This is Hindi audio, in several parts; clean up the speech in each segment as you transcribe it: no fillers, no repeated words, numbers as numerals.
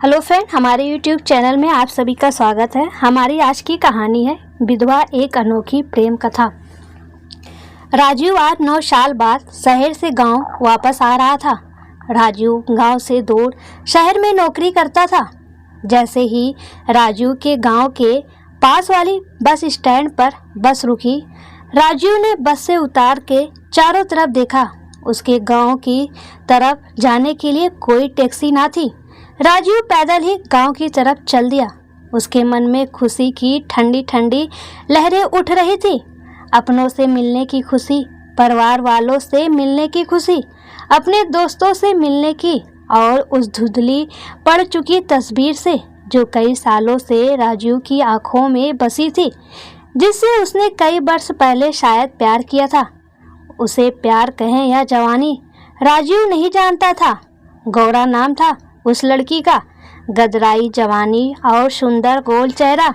हेलो फ्रेंड, हमारे यूट्यूब चैनल में आप सभी का स्वागत है। हमारी आज की कहानी है विधवा एक अनोखी प्रेम कथा। राजू आज 9 साल बाद शहर से गांव वापस आ रहा था। राजू गांव से दूर शहर में नौकरी करता था। जैसे ही राजू के गांव के पास वाली बस स्टैंड पर बस रुकी, राजू ने बस से उतार के चारों तरफ देखा। उसके गांव की तरफ जाने के लिए कोई टैक्सी ना थी। राजू पैदल ही गांव की तरफ चल दिया। उसके मन में खुशी की ठंडी ठंडी लहरें उठ रही थी। अपनों से मिलने की खुशी, परिवार वालों से मिलने की खुशी, अपने दोस्तों से मिलने की और उस धुंधली पड़ चुकी तस्वीर से जो कई सालों से राजू की आंखों में बसी थी, जिससे उसने कई वर्ष पहले शायद प्यार किया था। उसे प्यार कहें या जवानी, राजू नहीं जानता था। गौरा नाम था उस लड़की का, गदराई जवानी और सुंदर गोल चेहरा।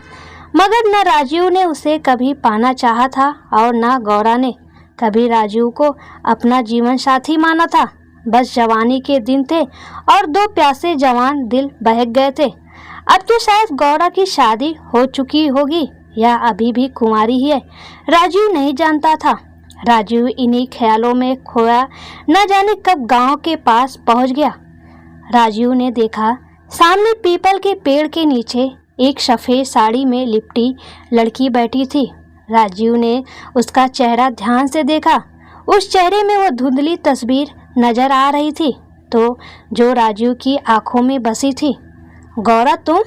मगर न राजू ने उसे कभी पाना चाहा था और न गौरा ने कभी राजू को अपना जीवन साथी माना था। बस जवानी के दिन थे और 2 प्यासे जवान दिल बहक गए थे। अब तो शायद गौरा की शादी हो चुकी होगी या अभी भी कुंवारी ही है, राजू नहीं जानता था। राजू इन्हीं ख्यालों में खोया न जाने कब गांव के पास पहुंच गया। राजू ने देखा सामने पीपल के पेड़ के नीचे एक सफ़ेद साड़ी में लिपटी लड़की बैठी थी। राजू ने उसका चेहरा ध्यान से देखा। उस चेहरे में वो धुंधली तस्वीर नजर आ रही थी तो जो राजू की आंखों में बसी थी। गौरा तुम?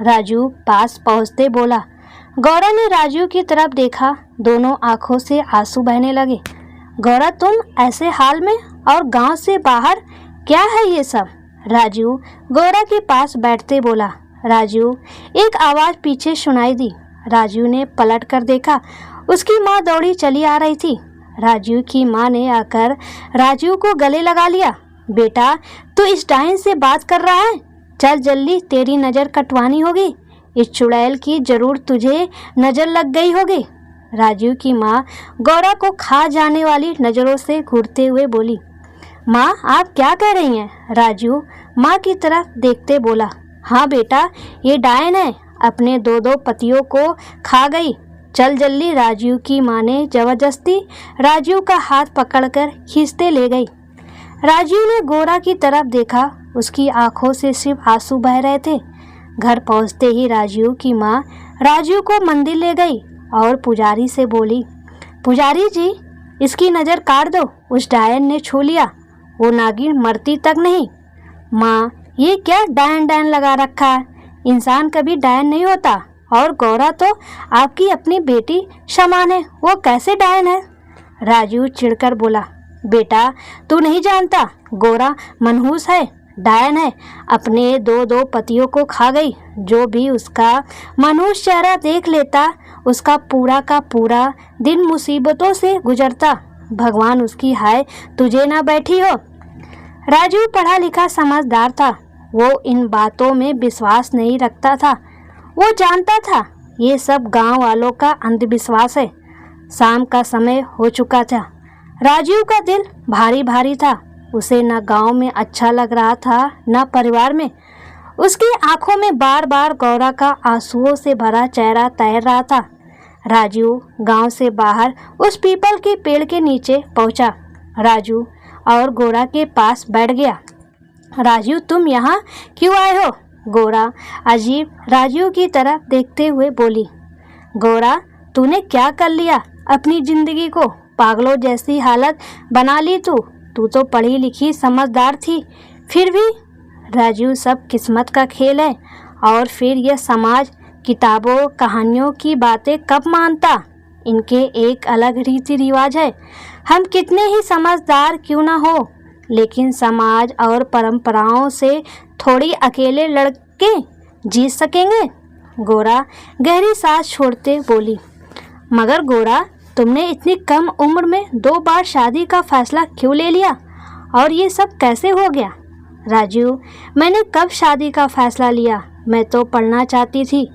राजू पास पहुंचते बोला। गौरा ने राजू की तरफ देखा। दोनों आंखों से आंसू बहने लगे। गौरा तुम ऐसे हाल में और गांव से बाहर, क्या है ये सब? राजू गौरा के पास बैठते बोला। राजू, एक आवाज़ पीछे सुनाई दी। राजू ने पलट कर देखा। उसकी माँ दौड़ी चली आ रही थी। राजू की माँ ने आकर राजू को गले लगा लिया। बेटा, तू इस डायन से बात कर रहा है? चल जल्दी, तेरी नज़र कटवानी होगी। इस चुड़ैल की जरूर तुझे नज़र लग गई होगी। राजू की माँ गौरा को खा जाने वाली नज़रों से घूरते हुए बोली। माँ, आप क्या कह रही हैं? राजू माँ की तरफ देखते बोला। हाँ बेटा, ये डायन है, अपने 2 पतियों को खा गई। चल जल्दी। राजू की माँ ने जबरदस्ती राजू का हाथ पकड़कर खींचते ले गई। राजू ने गौरा की तरफ देखा। उसकी आंखों से सिर्फ आंसू बह रहे थे। घर पहुँचते ही राजू की माँ राजू को मंदिर ले गई और पुजारी से बोली, पुजारी जी, इसकी नज़र काट दो, उस डायन ने छू लिया, वो नागिन मरती तक नहीं। माँ, ये क्या डायन डायन लगा रखा है? इंसान कभी डायन नहीं होता। और गौरा तो आपकी अपनी बेटी समान है, वो कैसे डायन है? राजू चिढ़कर बोला। बेटा, तू नहीं जानता, गौरा मनहूस है, डायन है, अपने 2 पतियों को खा गई। जो भी उसका मनहूस चेहरा देख लेता, उसका पूरा का पूरा दिन मुसीबतों से गुजरता। भगवान उसकी हाय तुझे ना बैठी हो। राजू पढ़ा लिखा समझदार था। वो इन बातों में विश्वास नहीं रखता था। वो जानता था ये सब गांव वालों का अंधविश्वास है। शाम का समय हो चुका था। राजू का दिल भारी भारी था। उसे न गांव में अच्छा लग रहा था न परिवार में। उसकी आंखों में बार बार गौरा का आंसुओं से भरा चेहरा तैर रहा था। राजू गांव से बाहर उस पीपल के पेड़ के नीचे पहुंचा। राजू और गौरा के पास बैठ गया। राजू, तुम यहाँ क्यों आए हो? गौरा अजीब राजू की तरफ देखते हुए बोली। गौरा, तूने क्या कर लिया? अपनी जिंदगी को पागलों जैसी हालत बना ली। तू तो पढ़ी लिखी समझदार थी, फिर भी। राजू, सब किस्मत का खेल है। और फिर यह समाज किताबों कहानियों की बातें कब मानता? इनके एक अलग रीति रिवाज है। हम कितने ही समझदार क्यों ना हो, लेकिन समाज और परंपराओं से थोड़ी अकेले लड़के जीत सकेंगे। गौरा गहरी सांस छोड़ते बोली। मगर गौरा, तुमने इतनी कम उम्र में 2 बार शादी का फैसला क्यों ले लिया? और ये सब कैसे हो गया? राजू, मैंने कब शादी का फैसला लिया? मैं तो पढ़ना चाहती थी,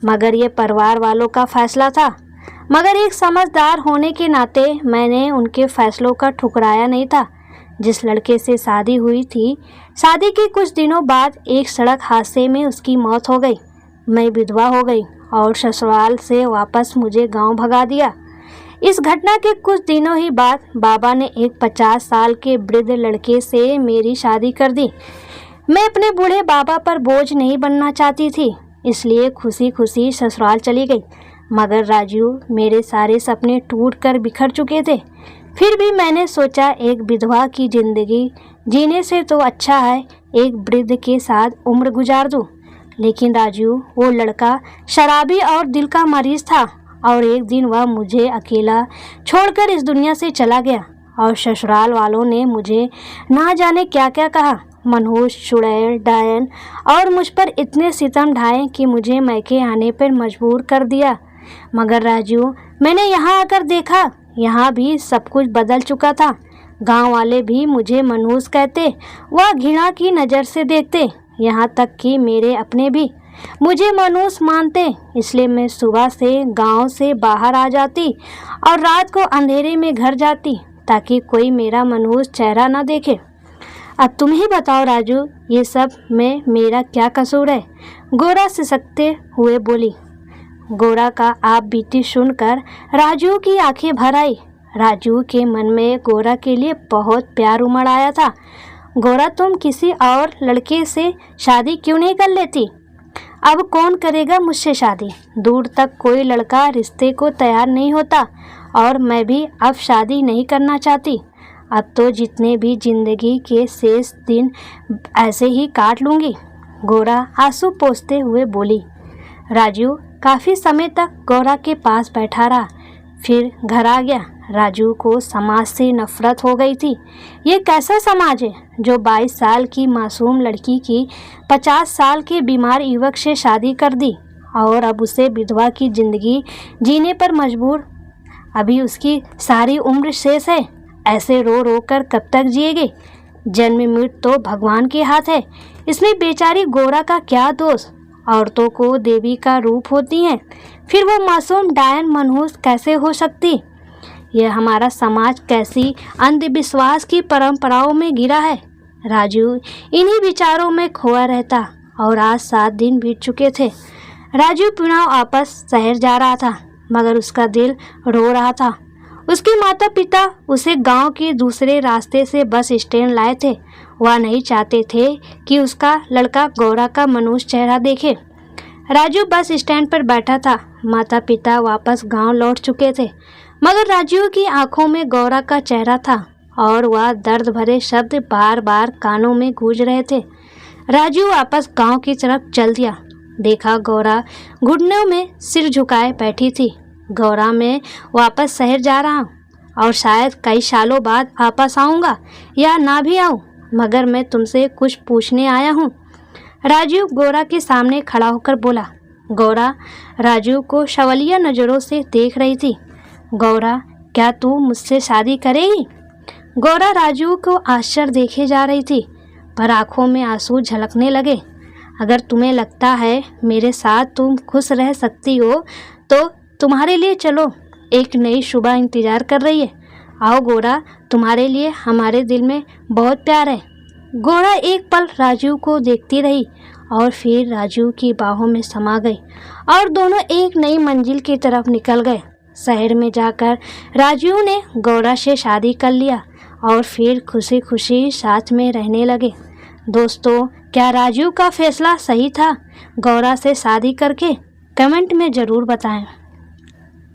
मगर ये परिवार वालों का फैसला था। मगर एक समझदार होने के नाते मैंने उनके फैसलों का ठुकराया नहीं था। जिस लड़के से शादी हुई थी, शादी के कुछ दिनों बाद एक सड़क हादसे में उसकी मौत हो गई। मैं विधवा हो गई और ससुराल से वापस मुझे गांव भगा दिया। इस घटना के कुछ दिनों ही बाद बाबा ने एक 50 साल के वृद्ध लड़के से मेरी शादी कर दी। मैं अपने बूढ़े बाबा पर बोझ नहीं बनना चाहती थी, इसलिए खुशी खुशी ससुराल चली गई। मगर राजू, मेरे सारे सपने टूट कर बिखर चुके थे। फिर भी मैंने सोचा एक विधवा की ज़िंदगी जीने से तो अच्छा है एक वृद्ध के साथ उम्र गुजार दूँ। लेकिन राजू, वो लड़का शराबी और दिल का मरीज था और एक दिन वह मुझे अकेला छोड़कर इस दुनिया से चला गया। और ससुराल वालों ने मुझे ना जाने क्या क्या कहा, मनहूस, चुड़ैल, डायन, और मुझ पर इतने सितम ढाए कि मुझे मैके आने पर मजबूर कर दिया। मगर राजू, मैंने यहाँ आकर देखा, यहाँ भी सब कुछ बदल चुका था। गांव वाले भी मुझे मनहूस कहते, वह घृणा की नज़र से देखते। यहाँ तक कि मेरे अपने भी मुझे मनहूस मानते। इसलिए मैं सुबह से गांव से बाहर आ जाती और रात को अंधेरे में घर जाती ताकि कोई मेरा मनहूस चेहरा ना देखे। अब तुम ही बताओ राजू, ये सब में मेरा क्या कसूर है? गोरा सिसकते हुए बोली। गोरा का आप बीती सुनकर राजू की आंखें भर आई। राजू के मन में गोरा के लिए बहुत प्यार उमड़ आया था। गोरा, तुम किसी और लड़के से शादी क्यों नहीं कर लेती? अब कौन करेगा मुझसे शादी? दूर तक कोई लड़का रिश्ते को तैयार नहीं होता और मैं भी अब शादी नहीं करना चाहती। अब तो जितने भी जिंदगी के शेष दिन ऐसे ही काट लूँगी। गोरा आंसू पोंछते हुए बोली। राजू काफ़ी समय तक गोरा के पास बैठा रहा, फिर घर आ गया। राजू को समाज से नफरत हो गई थी। ये कैसा समाज है जो 22 साल की मासूम लड़की की 50 साल के बीमार युवक से शादी कर दी और अब उसे विधवा की ज़िंदगी जीने पर मजबूर। अभी उसकी सारी उम्र शेष है। ऐसे रो रो कर कब तक जिएगी? जन्म मृत्यु तो भगवान के हाथ है। इसमें बेचारी गोरा का क्या दोष? औरतों को देवी का रूप होती हैं, फिर वो मासूम डायन मनहूस कैसे हो सकती? यह हमारा समाज कैसी अंधविश्वास की परंपराओं में गिरा है। राजू इन्हीं विचारों में खोया रहता और आज 7 दिन बीत चुके थे। राजू पुनः वापस शहर जा रहा था, मगर उसका दिल रो रहा था। उसके माता पिता उसे गांव के दूसरे रास्ते से बस स्टैंड लाए थे। वह नहीं चाहते थे कि उसका लड़का गोरा का मनहूस चेहरा देखे। राजू बस स्टैंड पर बैठा था। माता पिता वापस गांव लौट चुके थे, मगर राजू की आंखों में गोरा का चेहरा था और वह दर्द भरे शब्द बार बार कानों में गूंज रहे थे। राजू वापस गांव की तरफ चल दिया। देखा गोरा घुटनों में सिर झुकाए बैठी थी। गौरा, मैं वापस शहर जा रहा हूँ और शायद कई सालों बाद वापस आऊँगा या ना भी आऊँ, मगर मैं तुमसे कुछ पूछने आया हूँ। राजू गोरा के सामने खड़ा होकर बोला। गौरा राजू को सवालिया नज़रों से देख रही थी। गौरा, क्या तू मुझसे शादी करेगी? गौरा राजू को आश्चर्य देखे जा रही थी, पर आंखों में आंसू झलकने लगे। अगर तुम्हें लगता है मेरे साथ तुम खुश रह सकती हो तो तुम्हारे लिए चलो एक नई सुबह इंतज़ार कर रही है। आओ गोरा, तुम्हारे लिए हमारे दिल में बहुत प्यार है। गोरा एक पल राजू को देखती रही और फिर राजू की बाहों में समा गई और दोनों एक नई मंजिल की तरफ निकल गए। शहर में जाकर राजू ने गौरा से शादी कर लिया और फिर खुशी खुशी साथ में रहने लगे। दोस्तों, क्या राजू का फैसला सही था गौरा से शादी करके? कमेंट में ज़रूर बताएं।